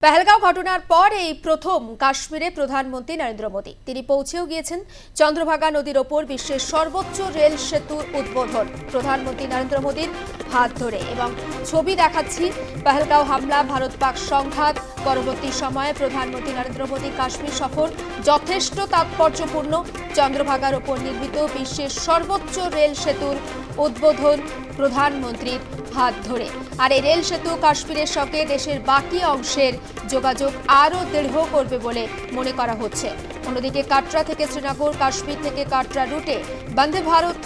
পেহেলগাঁও ঘটনার পর এই প্রথম কাশ্মীরে প্রধানমন্ত্রী নরেন্দ্র মোদী তিনি পৌঁছেও গিয়েছেন চন্দ্রভাগা নদীর ওপর বিশ্বের সর্বোচ্চ রেল সেতুর উদ্বোধন প্রধানমন্ত্রী নরেন্দ্র মোদীর হাত ধরে এবং ছবি দেখাচ্ছি পেহেলগাঁও হামলা ভারত পাক সংঘাত পরবর্তী সময়ে প্রধানমন্ত্রী নরেন্দ্র মোদীর কাশ্মীর সফর যথেষ্ট তাৎপর্যপূর্ণ চন্দ্রভাগার ওপর নির্মিত বিশ্বের সর্বোচ্চ রেল সেতুর উদ্বোধন প্রধানমন্ত্রীর হাত ধরে আর এই রেল সেতু কাশ্মীরের সঙ্গে দেশের বাকি অংশের যোগাযোগ আরও দৃঢ় করবে বলে মনে করা হচ্ছে। অন্যদিকে কাটরা থেকে শ্রীনগর কাশ্মীর থেকে কাটরা রুটে বন্দে ভারত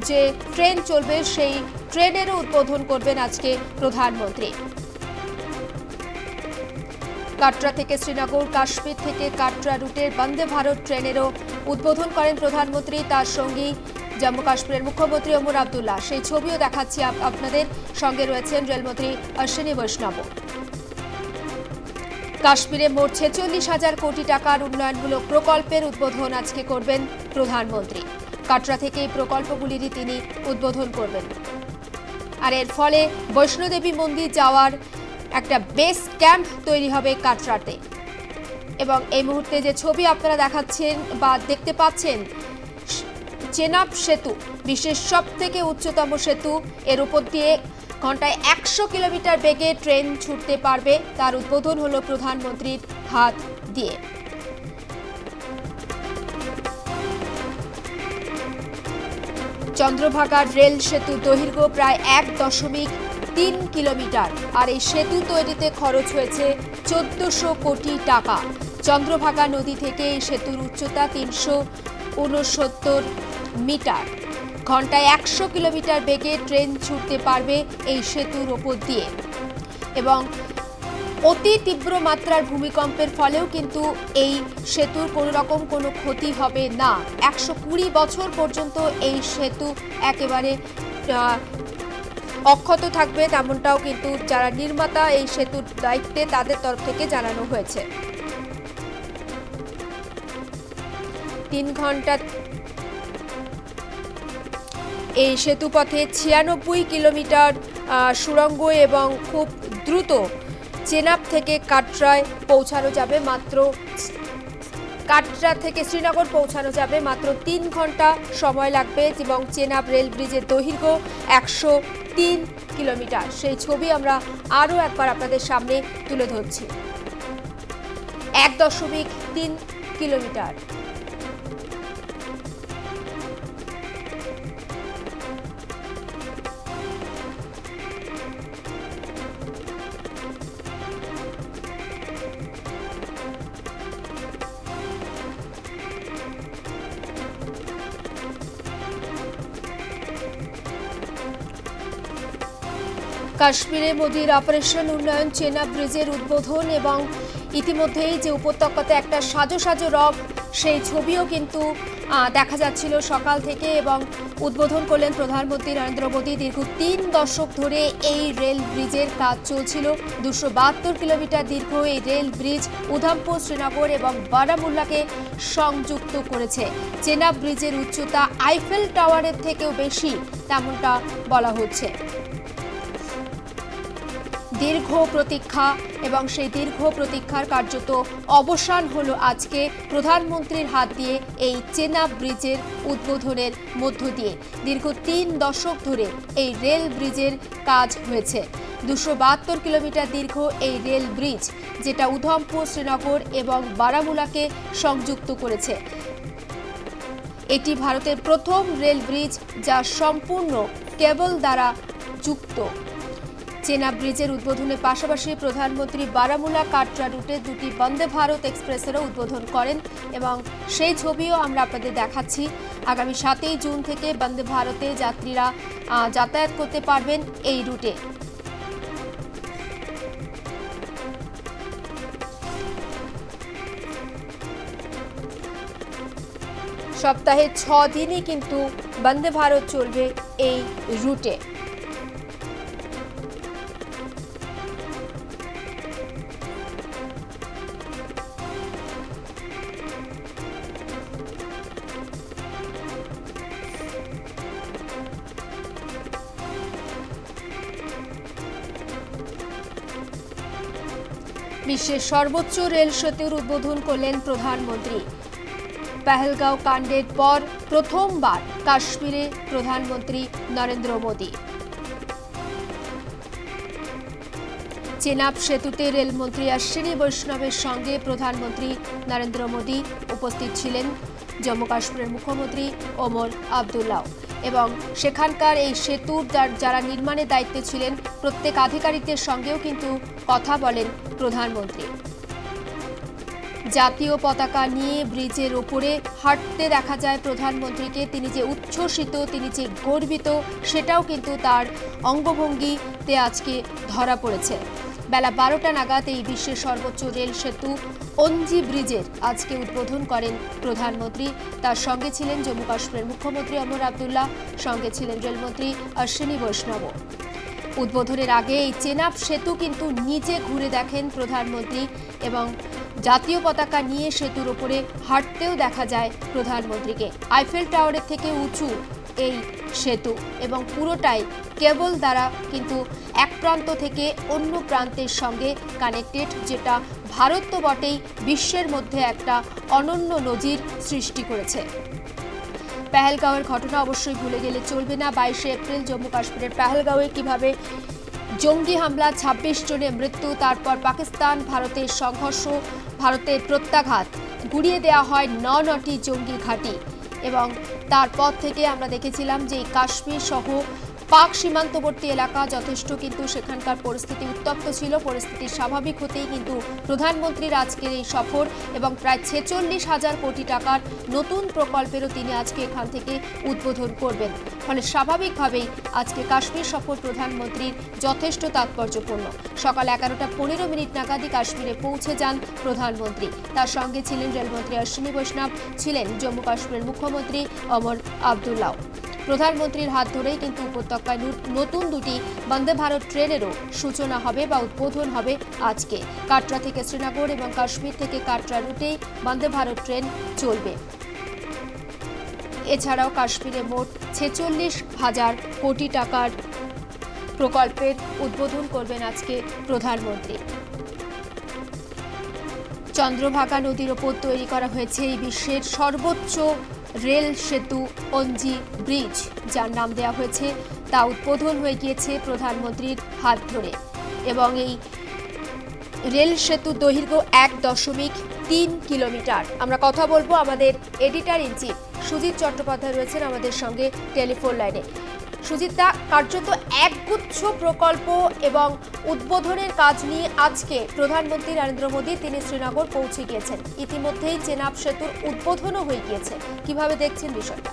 যে ট্রেন চলবে সেই ট্রেনেরও উদ্বোধন করবেন আজকে প্রধানমন্ত্রী। কাটরা থেকে শ্রীনগর কাশ্মীর থেকে কাটরা রুটের বন্দে ভারত ট্রেনেরও উদ্বোধন করেন প্রধানমন্ত্রী। তার সঙ্গে জম্মু কাশ্মীরের মুখ্যমন্ত্রী ওমর আবদুল্লাহ সেই ছবিও দেখাচ্ছি আপনাদের সঙ্গে রয়েছেন রেলমন্ত্রী অশ্বিনী বৈষ্ণব। কাশ্মীরে মোট 46,000 কোটি টাকার উন্নয়নমূলক প্রকল্পের উদ্বোধন আজকে করবেন প্রধানমন্ত্রী। কাটরা থেকে এই প্রকল্পগুলিরই তিনি উদ্বোধন করবেন আর এর ফলে বৈষ্ণোদেবী মন্দির যাওয়ার একটা বেস ক্যাম্প তৈরি হবে কাটরাতে। এবং এই মুহূর্তে যে ছবি আপনারা দেখাচ্ছেন বা দেখতে পাচ্ছেন চেনাব সেতু বিশ্বের সবথেকে উচ্চতম সেতু, এর উপর দিয়ে ঘন্টায় 100 কিলোমিটার বেগে ট্রেন ছুটতে পারবে, তার উদ্বোধন হলো প্রধানমন্ত্রীর হাত দিয়ে। চন্দ্রভাগার রেল সেতু দৈর্ঘ্য প্রায় 1.3 কিলোমিটার আর এই সেতু তৈরিতে খরচ হয়েছে 1400 কোটি টাকা। চন্দ্রভাগা নদী থেকে এই সেতুর উচ্চতা 369 মিটার। ঘন্টায় 100 কিলোমিটার বেগে ট্রেন ছুটতে পারবে এই সেতুর ওপর দিয়ে এবং অতি তীব্র মাত্রার ভূমিকম্পের ফলেও কিন্তু এই সেতুর কোনো রকম কোনো ক্ষতি হবে না। 120 বছর পর্যন্ত এই সেতু একেবারে অক্ষত থাকবে, তেমনটাও কিন্তু যারা নির্মাতা এই সেতুর দায়িত্বে তাদের তরফ থেকে জানানো হয়েছে। 3 ঘন্টা এই সেতুপথে 96 কিলোমিটার সুড়ঙ্গ এবং খুব দ্রুত চেনাব থেকে কাটরায় পৌঁছানো যাবে মাত্র কাটরা থেকে শ্রীনগর পৌঁছানো যাবে মাত্র 3 ঘন্টা সময় লাগবে এবং চেনাব রেল ব্রিজের দৈর্ঘ্য 103 কিলোমিটার। সেই ছবি আমরা আরও একবার আপনাদের সামনে তুলে ধরছি। 1.3 কিলোমিটার। কাশ্মীরে মোদির অপারেশন উন্নয়ন চেনাব ব্রিজের উদ্বোধন এবং ইতিমধ্যেই যে উপত্যকাতে একটা সাজো সাজো রব সেই ছবিও কিন্তু দেখা যাচ্ছিল সকাল থেকে এবং উদ্বোধন করলেন প্রধানমন্ত্রী নরেন্দ্র মোদী। দীর্ঘ 3 দশক ধরে এই রেল ব্রিজের কাজ চলছিল। 272 কিলোমিটার দীর্ঘ এই রেল ব্রিজ উধামপুর শ্রীনগর এবং বারামুল্লাকে সংযুক্ত করেছে। চেনাব ব্রিজের উচ্চতা আইফেল টাওয়ারের থেকেও বেশি, তেমনটা বলা হচ্ছে। দীর্ঘ প্রতীক্ষা এবং সেই দীর্ঘ প্রতীক্ষার কার্যত অবসান হলো আজকে প্রধানমন্ত্রীর হাত দিয়ে এই চেনাব ব্রিজের উদ্বোধনের মধ্য দিয়ে। দীর্ঘ 3 দশক ধরে এই রেল ব্রিজের কাজ হয়েছে। 272 কিলোমিটার দীর্ঘ এই রেল ব্রিজ যেটা উধামপুর শ্রীনগর এবং বারামুলাকে সংযুক্ত করেছে। এটি ভারতের প্রথম রেল ব্রিজ যা সম্পূর্ণ কেবল দ্বারা যুক্ত। চেনাব ব্রিজের উদ্বোধনের পাশাপাশি প্রধানমন্ত্রী বারামুলা কাটরা রুটে 2টি বন্দে ভারত এক্সপ্রেসেরও উদ্বোধন করেন এবং সেই ছবিও আমরা আপনাদের দেখাচ্ছি। আগামী 7 জুন থেকে বন্দে ভারতে যাত্রীরা যাতায়াত করতে পারবেন এই রুটে। সপ্তাহে 6 দিনই কিন্তু বন্দে ভারত চলবে এই রুটে। বিশ্বের সর্বোচ্চ রেল সেতুর উদ্বোধন করলেন প্রধানমন্ত্রী। পেহেলগাঁও কাণ্ডের পর প্রথমবার কাশ্মীরে প্রধানমন্ত্রী নরেন্দ্র মোদী। চেনাব সেতুতে রেলমন্ত্রী অশ্বিনী বৈষ্ণবের সঙ্গে প্রধানমন্ত্রী নরেন্দ্র মোদী উপস্থিত ছিলেন। জম্মু কাশ্মীরের মুখ্যমন্ত্রী ওমর আবদুল্লাহ এবং সেখানকার এই সেতুর যারা নির্মাণের দায়িত্বে ছিলেন প্রত্যেক আধিকারিকদের সঙ্গেও কিন্তু কথা বলেন প্রধানমন্ত্রী। জাতীয় পতাকা নিয়ে ব্রিজের ওপরে হাঁটতে দেখা যায় প্রধানমন্ত্রীকে। তিনি যে উচ্ছ্বসিত, তিনি যে গর্বিত, সেটাও কিন্তু তার অঙ্গভঙ্গিতে আজকে ধরা পড়েছে। বেলা 12টা নাগাদ এই বিশ্বের সর্বোচ্চ রেল সেতু অঞ্জি ব্রিজের আজকে উদ্বোধন করেন প্রধানমন্ত্রী। তার সঙ্গে ছিলেন জম্মু কাশ্মীরের মুখ্যমন্ত্রী ওমর আবদুল্লাহ, সঙ্গে ছিলেন রেলমন্ত্রী অশ্বিনী বৈষ্ণব। উদ্বোধনের আগে এই চেনাব সেতু কিন্তু নিজে ঘুরে দেখেন প্রধানমন্ত্রী এবং জাতীয় পতাকা নিয়ে সেতুর উপরে হাঁটতেও দেখা যায় প্রধানমন্ত্রীকে। আইফেল টাওয়ারের থেকে উঁচু এই সেতু এবং পুরোটাই কেবল দ্বারা কিন্তু এক প্রান্ত থেকে অন্য প্রান্তের সঙ্গে কানেক্টেড, যেটা ভারত তো বটেই, বিশ্বের মধ্যে একটা অনন্য নজির সৃষ্টি করেছে। পেহেলগাঁওয়ের ঘটনা অবশ্যই ভুলে গেলে চলবে না। 22শে এপ্রিল জম্মু কাশ্মীরের পেহেলগাঁওয়ে কিভাবে জঙ্গি হামলা, 26 জনের মৃত্যু, তারপর পাকিস্তান ভারতের সংঘর্ষ, ভারতের প্রত্যাঘাত, গুড়িয়ে দেওয়া হয় 9টি জঙ্গি ঘাঁটি এবং তারপর থেকে আমরা দেখেছিলাম যে কাশ্মীর সহ পাক সীমান্তবর্তী এলাকা যথেষ্ট কিন্তু সেখানকার পরিস্থিতি উত্তপ্ত ছিল। পরিস্থিতি স্বাভাবিক হতেই কিন্তু প্রধানমন্ত্রীর আজকের এই সফর এবং প্রায় 46,000 কোটি টাকার নতুন প্রকল্পেরও তিনি আজকে এখান থেকে উদ্বোধন করবেন। ফলে স্বাভাবিকভাবেই আজকে কাশ্মীর সফর প্রধানমন্ত্রীর যথেষ্ট তাৎপর্যপূর্ণ। সকাল 11:15 নাগাদই কাশ্মীরে পৌঁছে যান প্রধানমন্ত্রী। তার সঙ্গে ছিলেন রেলমন্ত্রী অশ্বিনী বৈষ্ণব, ছিলেন জম্মু কাশ্মীরের মুখ্যমন্ত্রী ওমর আবদুল্লাহ। প্রধানমন্ত্রীর হাত ধরেই কিন্তু উপত্যকায় নতুন দুটি বন্দে ভারত ট্রেনেরও সূচনা হবে বা উদ্বোধন হবে আজকে। কাটরা থেকে শ্রীনগর এবং কাশ্মীর থেকে কাটরা রুটেই বন্দে ভারত ট্রেন চলবে। এছাড়াও কাশ্মীরে মোট 46,000 কোটি টাকার প্রকল্পের উদ্বোধন করবেন আজকে প্রধানমন্ত্রী। চন্দ্রভাগা নদীর ওপর তৈরি করা হয়েছে এই বিশ্বের সর্বোচ্চ রেল সেতু অঞ্জি ব্রিজ, যার নাম দেওয়া হয়েছে, তা উদ্বোধন হয়ে গিয়েছে প্রধানমন্ত্রীর হাত ধরে এবং এই রেল সেতু দৈর্ঘ্য 1.3 কিলোমিটার। আমরা কথা বলবো, আমাদের editor in chief Sujit Chattopadhyay রয়েছেন আমাদের সঙ্গে টেলিফোন লাইনে। সুজিতা, কার্যত একগুচ্ছ প্রকল্প এবং উদ্বোধনের কাজ নিয়ে আজকে প্রধানমন্ত্রী নরেন্দ্র মোদী তিনি শ্রীনগর পৌঁছে গিয়েছেন। ইতিমধ্যেই চেনাব সেতুর উদ্বোধনও হয়ে গিয়েছে, কিভাবে দেখছেন বিষয়টা?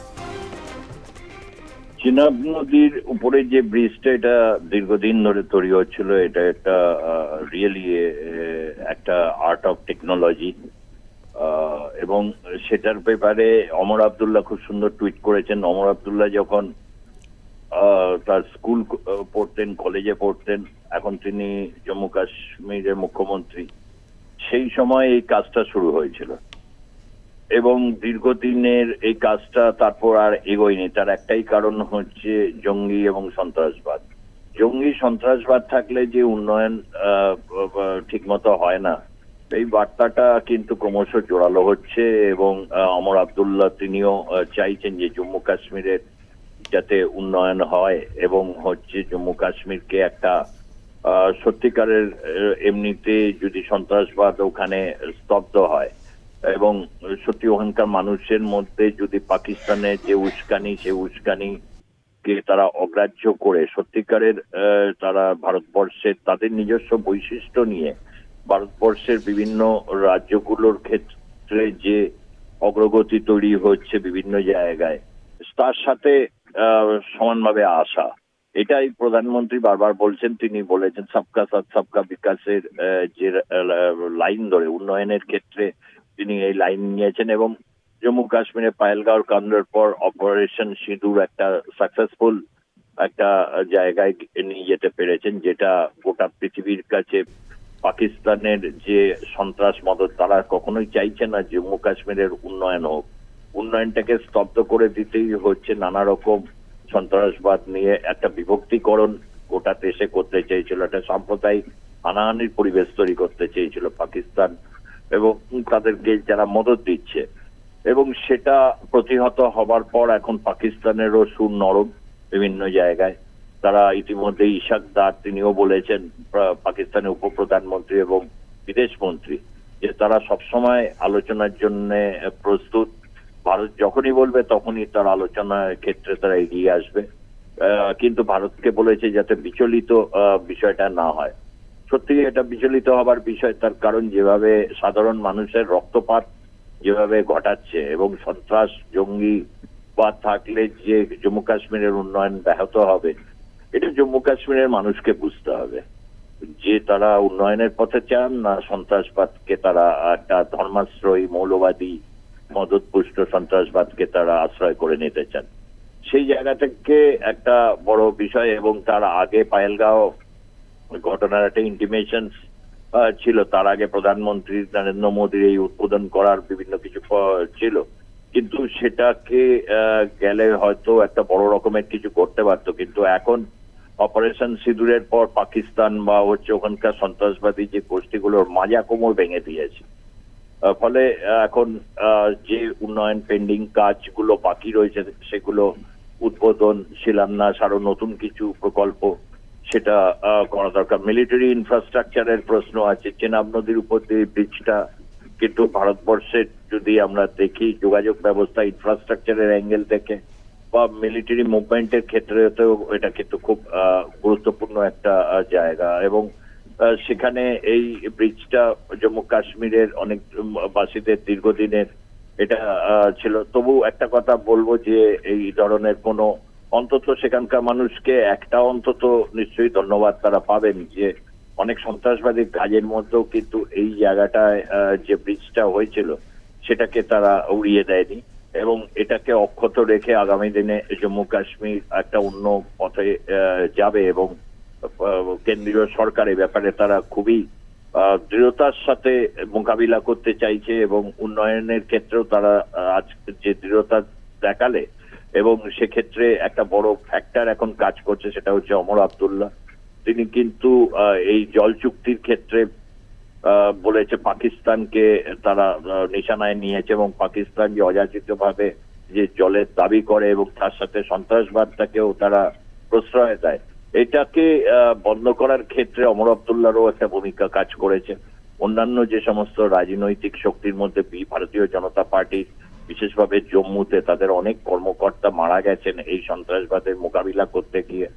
চেনাব নদীর উপরে যে ব্রিজটা, এটা দীর্ঘদিন ধরে তৈরি হচ্ছিল। এটা একটা রিয়েলি একটা আর্ট অফ টেকনোলজি এবং সেটার ব্যাপারে অমর আবদুল্লাহ খুব সুন্দর টুইট করেছেন। অমর আবদুল্লাহ যখন তার স্কুল পড়তেন, কলেজে পড়তেন, এখন তিনি জম্মু কাশ্মীরের মুখ্যমন্ত্রী, সেই সময় এই কাজটা শুরু হয়েছিল এবং দীর্ঘদিনের এই কাজটা তারপর আর এগোয়নি। তার একটাই কারণ হচ্ছে জঙ্গি এবং সন্ত্রাসবাদ। জঙ্গি সন্ত্রাসবাদ থাকলে যে উন্নয়ন ঠিকমতো হয় না, এই বার্তাটা কিন্তু ক্রমশ জোরালো হচ্ছে এবং অমর আবদুল্লাহ তিনিও চাইছেন যে জম্মু কাশ্মীরের যাতে উন্নয়ন হয় এবং হচ্ছে জম্মু কাশ্মীরকে একটা সত্যিকারের, এমনিতে যদি সন্ত্রাসবাদ ওখানে স্তব্ধ হয় এবং সত্যি ওখানকার মানুষের মধ্যে যদি পাকিস্তানের যে উস্কানি, সেই উস্কানিকে তারা অগ্রাহ্য করে সত্যিকারের তারা ভারতবর্ষের তাদের নিজস্ব বৈশিষ্ট্য নিয়ে ভারতবর্ষের বিভিন্ন রাজ্যগুলোর ক্ষেত্রে যে অগ্রগতি তৈরি হচ্ছে বিভিন্ন জায়গায়, তার সাথে সমানভাবে আসা, এটাই প্রধানমন্ত্রী বারবার বলছেন। তিনি বলেছেন সবকা সাথ সবকা বিকাশের যে লাইন ধরে উন্নয়নের ক্ষেত্রে তিনি এই লাইন নিয়েছেন এবং জম্মু কাশ্মীরে পেহেলগাঁও কাণ্ডের পর অপারেশন সিঁদুর একটা সাকসেসফুল একটা জায়গায় নিয়ে যেতে পেরেছেন, যেটা গোটা পৃথিবীর কাছে পাকিস্তানের যে সন্ত্রাস মদত, তারা কখনোই চাইছে না জম্মু কাশ্মীরের উন্নয়ন হোক। উন্নয়নটাকে স্তব্ধ করে দিতেই হচ্ছে নানা রকম সন্ত্রাসবাদ নিয়ে একটা বিভক্তিকরণ গোটা দেশে করতে চেয়েছিল, একটা সাম্প্রদায়িক হানাহানির পরিবেশ তৈরি করতে চেয়েছিল পাকিস্তান এবং তাদেরকে যারা মদত দিচ্ছে, এবং সেটা প্রতিহত হবার পর এখন পাকিস্তানেরও সুর নরম বিভিন্ন জায়গায়। তারা ইতিমধ্যে ইশাক দার তিনিও বলেছেন, পাকিস্তানের উপপ্রধানমন্ত্রী এবং বিদেশ মন্ত্রী, যে তারা সবসময় আলোচনার জন্য প্রস্তুত। ভারত যখনই বলবে তখনই তার আলোচনার ক্ষেত্রে তারা এগিয়ে আসবে, কিন্তু ভারতকে বলেছে যাতে বিচলিত বিষয়টা না হয়। সত্যি এটা বিচলিত হবার বিষয়, তার কারণ যেভাবে সাধারণ মানুষের রক্তপাত যেভাবে ঘটাচ্ছে এবং সন্ত্রাস জঙ্গি বা থাকলে যে জম্মু কাশ্মীরের উন্নয়ন ব্যাহত হবে, এটা জম্মু কাশ্মীরের মানুষকে বুঝতে হবে যে তারা উন্নয়নের পথে চান না সন্ত্রাসবাদকে, তারা একটা ধর্মাশ্রয়ী মৌলবাদী মদতপুষ্ট সন্ত্রাসবাদকে তারা আশ্রয় করে নিতে চান। সেই জায়গা থেকে একটা বড় বিষয়, এবং তার আগে পায়েলগাঁও ঘটনার একটা ইন্টিমেশন ছিল, তার আগে প্রধানমন্ত্রী নরেন্দ্র মোদীর এই উদ্বোধন করার বিভিন্ন কিছু ছিল, কিন্তু সেটাকে গেলে হয়তো একটা বড় রকমের কিছু করতে পারতো। কিন্তু এখন অপারেশন সিঁদুরের পর পাকিস্তান বা হচ্ছে ওখানকার সন্ত্রাসবাদী যে গোষ্ঠীগুলোর মাজা কোমর ভেঙে দিয়েছে, ফলে এখন যে উন্নয়ন পেন্ডিং কাজগুলো বাকি রয়েছে সেগুলো উদ্বোধন, শিলান্যাস, আরো নতুন কিছু প্রকল্প সেটা করা দরকার। মিলিটারি ইনফ্রাস্ট্রাকচারের প্রশ্ন আছে, চেনাব নদীর উপর দিয়ে ব্রিজটা, কিন্তু ভারতবর্ষের যদি আমরা দেখি যোগাযোগ ব্যবস্থা ইনফ্রাস্ট্রাকচারের অ্যাঙ্গেল থেকে বা মিলিটারি মুভমেন্টের ক্ষেত্রেও এটা কিন্তু খুব গুরুত্বপূর্ণ একটা জায়গা, এবং সেখানে এই ব্রিজটা জম্মু কাশ্মীরের অনেক বাসীদের দীর্ঘদিনের এটা ছিল। তবু একটা কথা বলবো যে এই ধরনের কোনো অন্তত সেখানকার মানুষকে একটা অন্তত নিশ্চয়ই ধন্যবাদ তারা পাবেন যে অনেক সন্ত্রাসবাদী কাজের মধ্যেও কিন্তু এই জায়গাটায় যে ব্রিজটা হয়েছিল সেটাকে তারা উড়িয়ে দেয়নি, এবং এটাকে অক্ষত রেখে আগামী দিনে জম্মু কাশ্মীর একটা অন্য পথে যাবে, এবং কেন্দ্রীয় সরকার এই ব্যাপারে তারা খুবই দৃঢ়তার সাথে মোকাবিলা করতে চাইছে, এবং উন্নয়নের ক্ষেত্রেও তারা আজকে যে দৃঢ়তা দেখালে, এবং সেক্ষেত্রে একটা বড় ফ্যাক্টর এখন কাজ করছে, সেটা হচ্ছে ওমর আব্দুল্লাহ। তিনি কিন্তু এই জল চুক্তির ক্ষেত্রে বলেছে পাকিস্তানকে তারা নিশানায় নিয়েছে, এবং পাকিস্তান যে অযাচিত ভাবে যে জলের দাবি করে এবং তার সাথে সন্ত্রাসবাদটাকেও তারা প্রশ্রয় দেয়, এটাকে বন্ধ করার ক্ষেত্রে ওমর আব্দুল্লাহরও একটা ভূমিকা কাজ করেছে। অন্যান্য যে সমস্ত রাজনৈতিক শক্তির মধ্যে ভারতীয় জনতা পার্টি, বিশেষভাবে জম্মুতে তাদের অনেক কর্মকর্তা মারা গেছেন এই সন্ত্রাসবাদের মোকাবিলা করতে গিয়ে,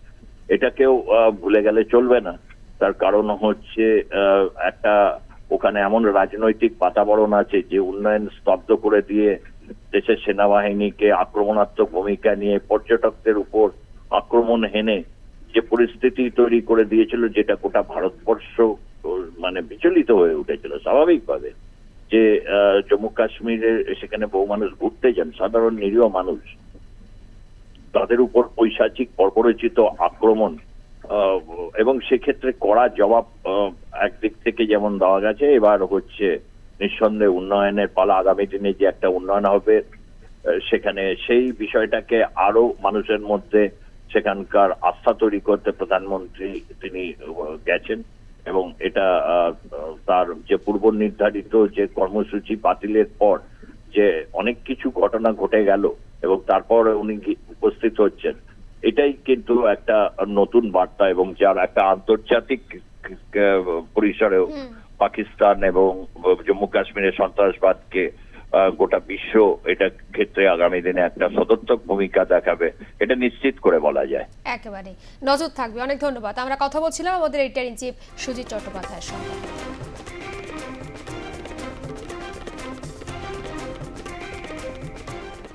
এটাকেও ভুলে গেলে চলবে না। তার কারণ হচ্ছে একটা ওখানে এমন রাজনৈতিক বাতাবরণ আছে যে উন্নয়ন স্তব্ধ করে দিয়ে দেশের সেনাবাহিনীকে আক্রমণাত্মক ভূমিকা নিয়ে পর্যটকদের উপর আক্রমণ হেনে যে পরিস্থিতি তৈরি করে দিয়েছিল, যেটা গোটা ভারতবর্ষ মানে বিচলিত হয়ে উঠেছিল স্বাভাবিকভাবে। যে জম্মু কাশ্মীরে সেখানে বহু মানুষ ঘুরতে যান, সাধারণ নিরীহ মানুষ, তাদের উপর পৈশাচিক বর্বরচিত আক্রমণ, এবং সেক্ষেত্রে কড়া জবাব একদিক থেকে যেমন দেওয়া গেছে, এবার হচ্ছে নিঃসন্দেহে উন্নয়নের পালা। আগামী দিনে যে একটা উন্নয়ন হবে সেখানে সেই বিষয়টাকে আরো মানুষের মধ্যে সেখানকার আস্থা তৈরি করতে প্রধানমন্ত্রী তিনি গেছেন, এবং এটা তার যে পূর্ব নির্ধারিত যে কর্মসূচি বাতিলের পর যে অনেক কিছু ঘটনা ঘটে গেল এবং তারপর উনি উপস্থিত হচ্ছেন, এটাই কিন্তু একটা নতুন বার্তা, এবং যার একটা আন্তর্জাতিক পরিসরেও পাকিস্তান এবং জম্মু কাশ্মীরের সন্ত্রাসবাদকে গোটা বিশ্ব এটা ক্ষেত্রে আগামী দিনে একটা সদর্থক ভূমিকা দেখাবে, এটা নিশ্চিত করে বলা যায়। একেবারে নজর থাকবে। অনেক ধন্যবাদ। আমরা কথা বলছিলাম আমাদের এডিটর ইন চিফ সুজিত চট্টোপাধ্যায়ের সঙ্গে।